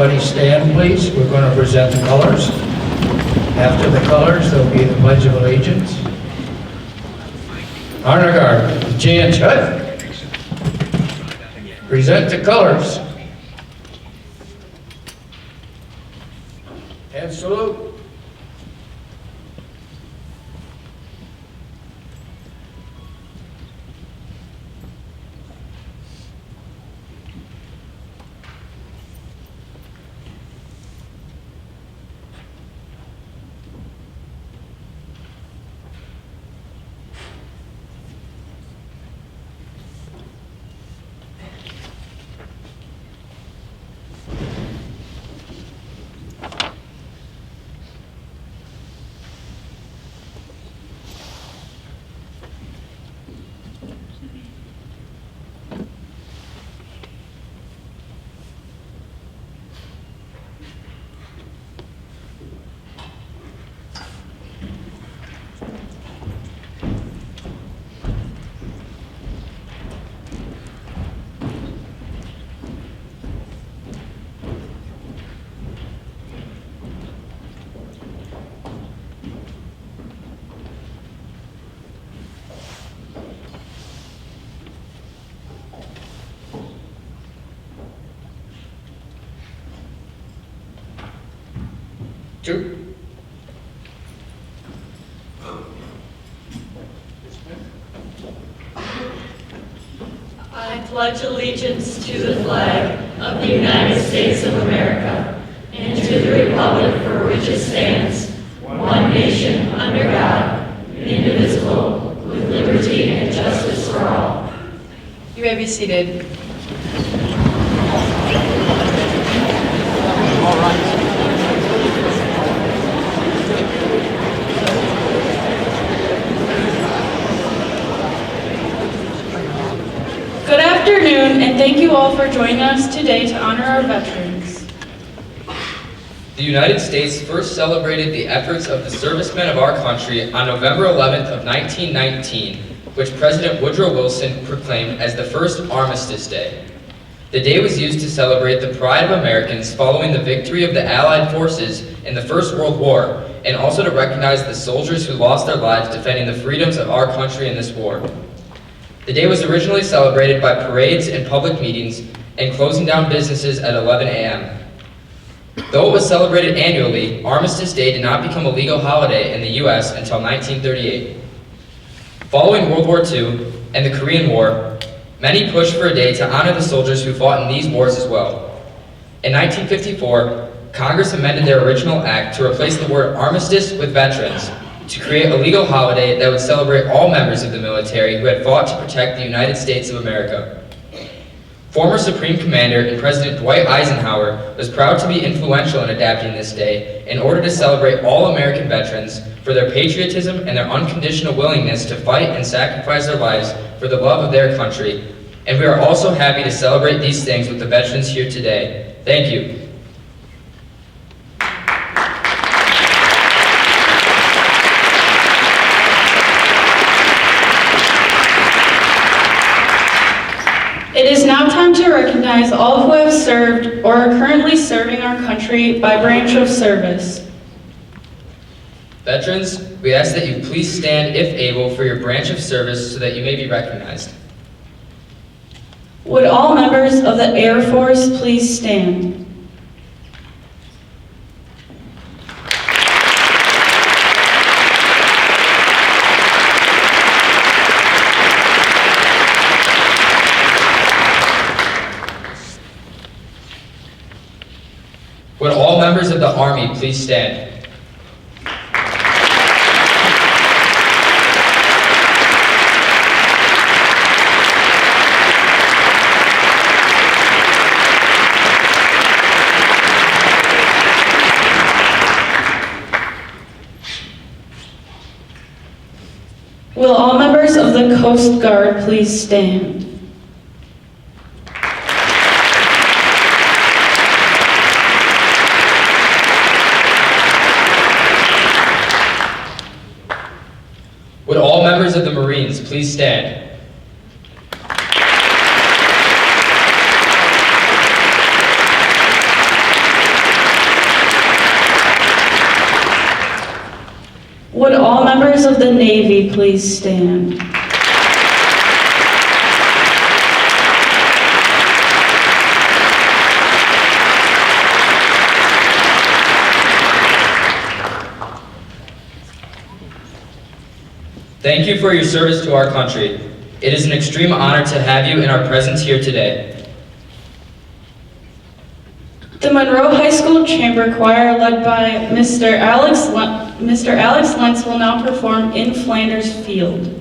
everybody stand, please. We're going to present the colors. After the colors, there'll be the Pledge of Allegiance. Honor Guard, Jan Chut. Present the colors. And salute. Two. I pledge allegiance to the flag of the United States of America and to the republic for which it stands, one nation, under God, indivisible, with liberty and justice for all. You may be seated. All right. Good afternoon, and thank you all for joining us today to honor our veterans. The United States first celebrated the efforts of the servicemen of our country on November 11th of 1919, which President Woodrow Wilson proclaimed as the first Armistice Day. The day was used to celebrate the pride of Americans following the victory of the Allied forces in the First World War, and also to recognize the soldiers who lost their lives defending the freedoms of our country in this war. The day was originally celebrated by parades and public meetings and closing down businesses at 11 a.m. Though it was celebrated annually, Armistice Day did not become a legal holiday in the U.S. until 1938. Following World War II and the Korean War, many pushed for a day to honor the soldiers who fought in these wars as well. In 1954, Congress amended their original act to replace the word armistice with veterans, to create a legal holiday that would celebrate all members of the military who had fought to protect the United States of America. Former Supreme Commander and President Dwight Eisenhower was proud to be influential in adapting this day in order to celebrate all American veterans for their patriotism and their unconditional willingness to fight and sacrifice their lives for the love of their country. And we are also happy to celebrate these things with the veterans here today. Thank you. It is now time to recognize all who have served or are currently serving our country by branch of service. Veterans, we ask that you please stand, if able, for your branch of service so that you may be recognized. Would all members of the Air Force please stand? Would all members of the Army please stand? Will all members of the Coast Guard please stand? Would all members of the Marines please stand? Would all members of the Navy please stand? Thank you for your service to our country. It is an extreme honor to have you in our presence here today. The Monroe High School Chamber Choir, led by Mr. Alex Lentz, will now perform "In Flanders Field."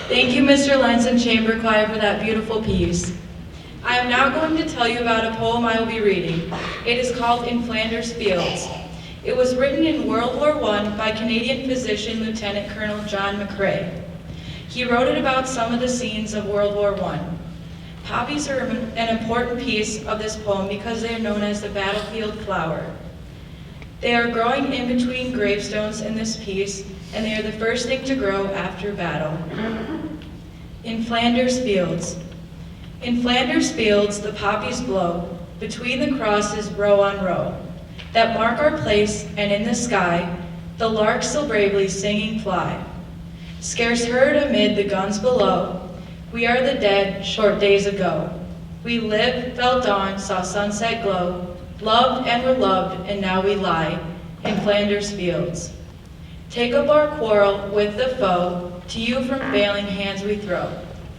Thank you, Mr. Lentz and Chamber Choir, for that beautiful piece. I am now going to tell you about a poem I will be reading. It is called "In Flanders Fields." It was written in World War I by Canadian physician Lieutenant Colonel John McCrae. He wrote it about some of the scenes of World War I. Poppies are an important piece of this poem because they are known as the battlefield flower. They are growing in between gravestones in this piece, and they are the first thing to grow after battle. In Flanders Fields. In Flanders Fields the poppies blow, between the crosses row on row, that mark our place, and in the sky, the larks still bravely singing fly. Scarce heard amid the guns below, we are the dead, short days ago. We lived, felt dawn, saw sunset glow, loved and were loved, and now we lie in Flanders Fields. Take up our quarrel with the foe, to you from failing hands we throw.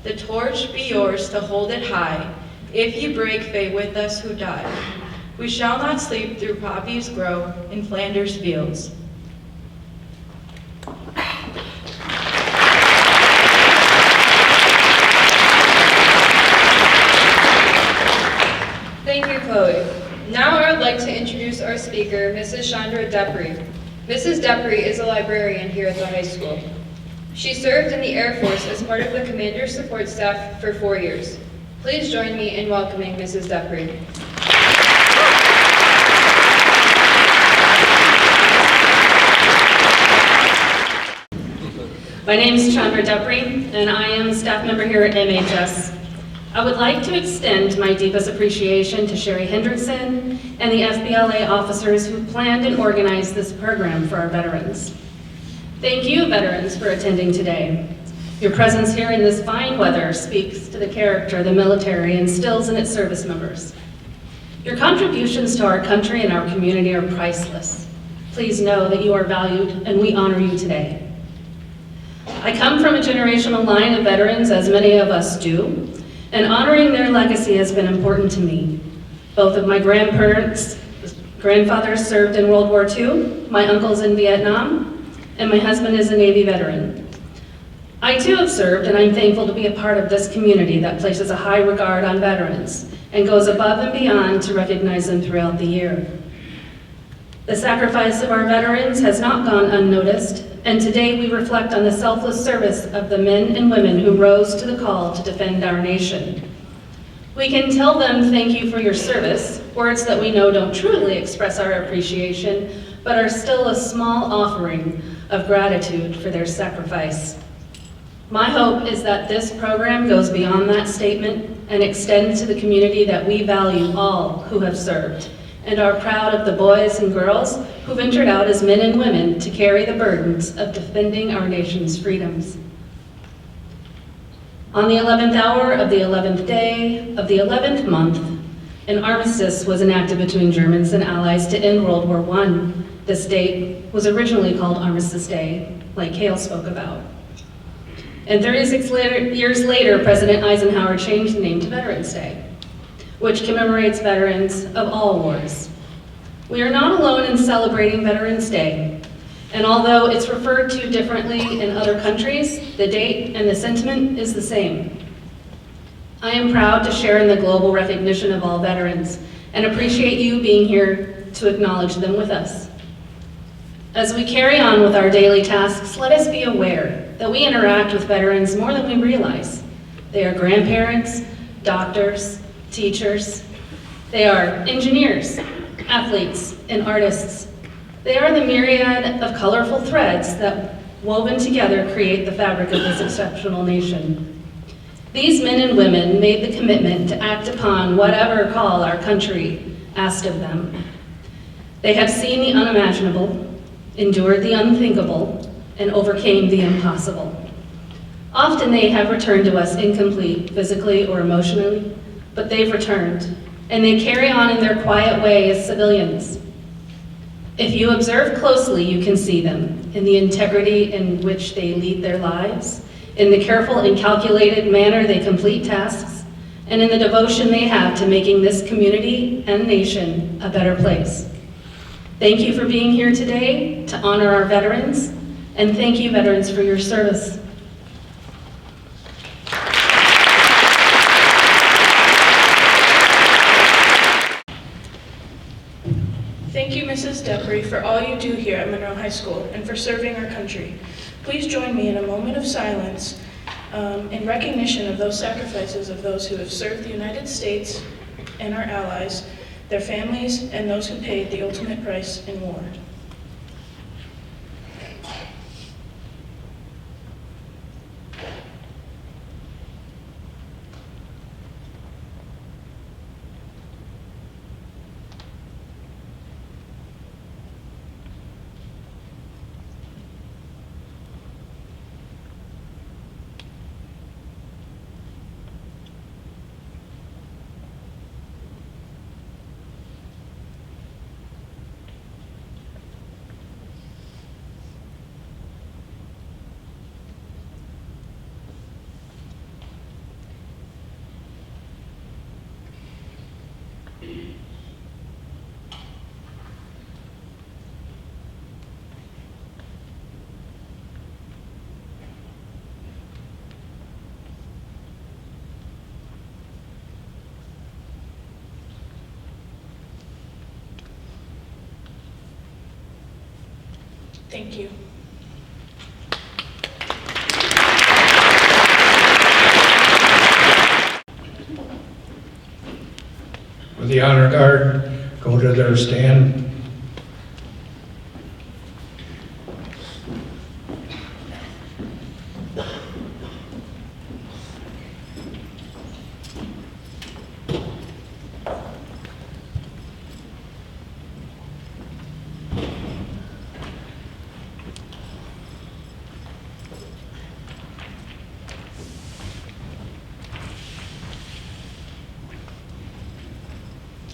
The torch be yours to hold it high, if ye break faith with us who die. We shall not sleep through poppies grow in Flanders Fields. Thank you, Chloe. Now I would like to introduce our speaker, Mrs. Chandra Depri. Mrs. Depri is a librarian here at the high school. She served in the Air Force as part of the Commander's Support Staff for 4 years. Please join me in welcoming Mrs. Depri. My name is Chandra Depri, and I am a staff member here at MHS. I would like to extend my deepest appreciation to Sherry Hendrickson and the FBLA officers who planned and organized this program for our veterans. Thank you, veterans, for attending today. Your presence here in this fine weather speaks to the character the military instills in its service members. Your contributions to our country and our community are priceless. Please know that you are valued and we honor you today. I come from a generational line of veterans, as many of us do, and honoring their legacy has been important to me. Both of my grandfathers served in World War II, my uncle's in Vietnam, and my husband is a Navy veteran. I too have served, and I'm thankful to be a part of this community that places a high regard on veterans and goes above and beyond to recognize them throughout the year. The sacrifice of our veterans has not gone unnoticed, and today we reflect on the selfless service of the men and women who rose to the call to defend our nation. We can tell them thank you for your service, words that we know don't truly express our appreciation, but are still a small offering of gratitude for their sacrifice. My hope is that this program goes beyond that statement and extends to the community that we value all who have served and are proud of the boys and girls who ventured out as men and women to carry the burdens of defending our nation's freedoms. On the 11th hour of the 11th day of the 11th month, an armistice was enacted between Germans and Allies to end World War I. This date was originally called Armistice Day, like Hale spoke about. And 36 years later, President Eisenhower changed the name to Veterans Day, which commemorates veterans of all wars. We are not alone in celebrating Veterans Day, and although it's referred to differently in other countries, the date and the sentiment is the same. I am proud to share in the global recognition of all veterans and appreciate you being here to acknowledge them with us. As we carry on with our daily tasks, let us be aware that we interact with veterans more than we realize. They are grandparents, doctors, teachers. They are engineers, athletes, and artists. They are the myriad of colorful threads that, woven together, create the fabric of this exceptional nation. These men and women made the commitment to act upon whatever call our country asked of them. They have seen the unimaginable, endured the unthinkable, and overcame the impossible. Often they have returned to us incomplete, physically or emotionally, but they've returned, and they carry on in their quiet way as civilians. If you observe closely, you can see them in the integrity in which they lead their lives, in the careful and calculated manner they complete tasks, and in the devotion they have to making this community and nation a better place. Thank you for being here today to honor our veterans, and thank you, veterans, for your service. Thank you, Mrs. Depre, for all you do here at Monroe High School and for serving our country. Please join me in a moment of silence in recognition of those sacrifices of those who have served the United States and our allies, their families, and those who paid the ultimate price in war. Thank you. Will the honor guard go to their stand?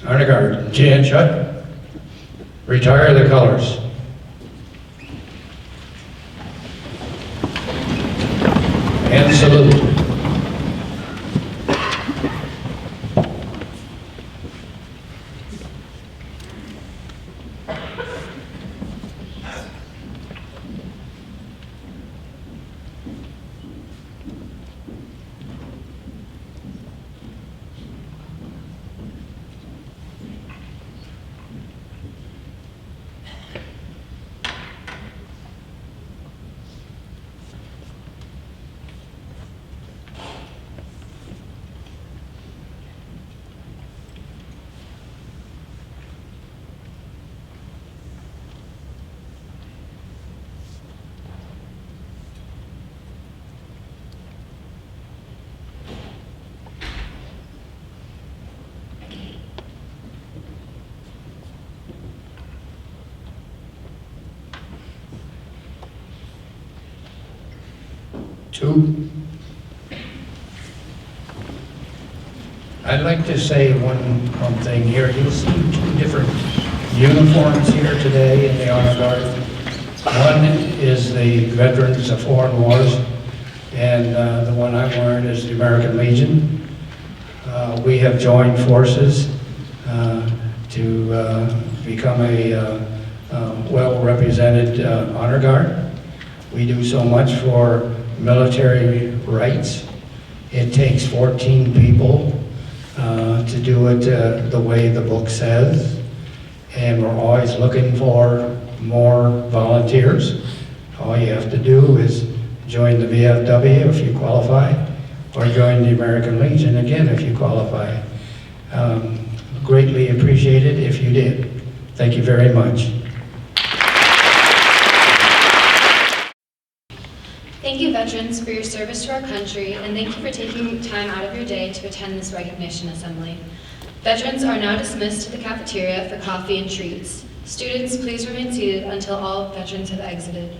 Honor Guard, chin shut. Retire the colors. And salute. Two. I'd like to say one thing here. You'll see two different uniforms here today in the Honor Guard. One is the Veterans of Foreign Wars, and the one I'm wearing is the American Legion. We have joined forces to become a well-represented Honor Guard. We do so much for military rights. It takes 14 people to do it the way the book says, and we're always looking for more volunteers. All you have to do is join the VFW if you qualify, or join the American Legion again if you qualify. Greatly appreciated if you did. Thank you very much. Thank you, veterans, for your service to our country, and thank you for taking time out of your day to attend this recognition assembly. Veterans are now dismissed to the cafeteria for coffee and treats. Students, please remain seated until all veterans have exited.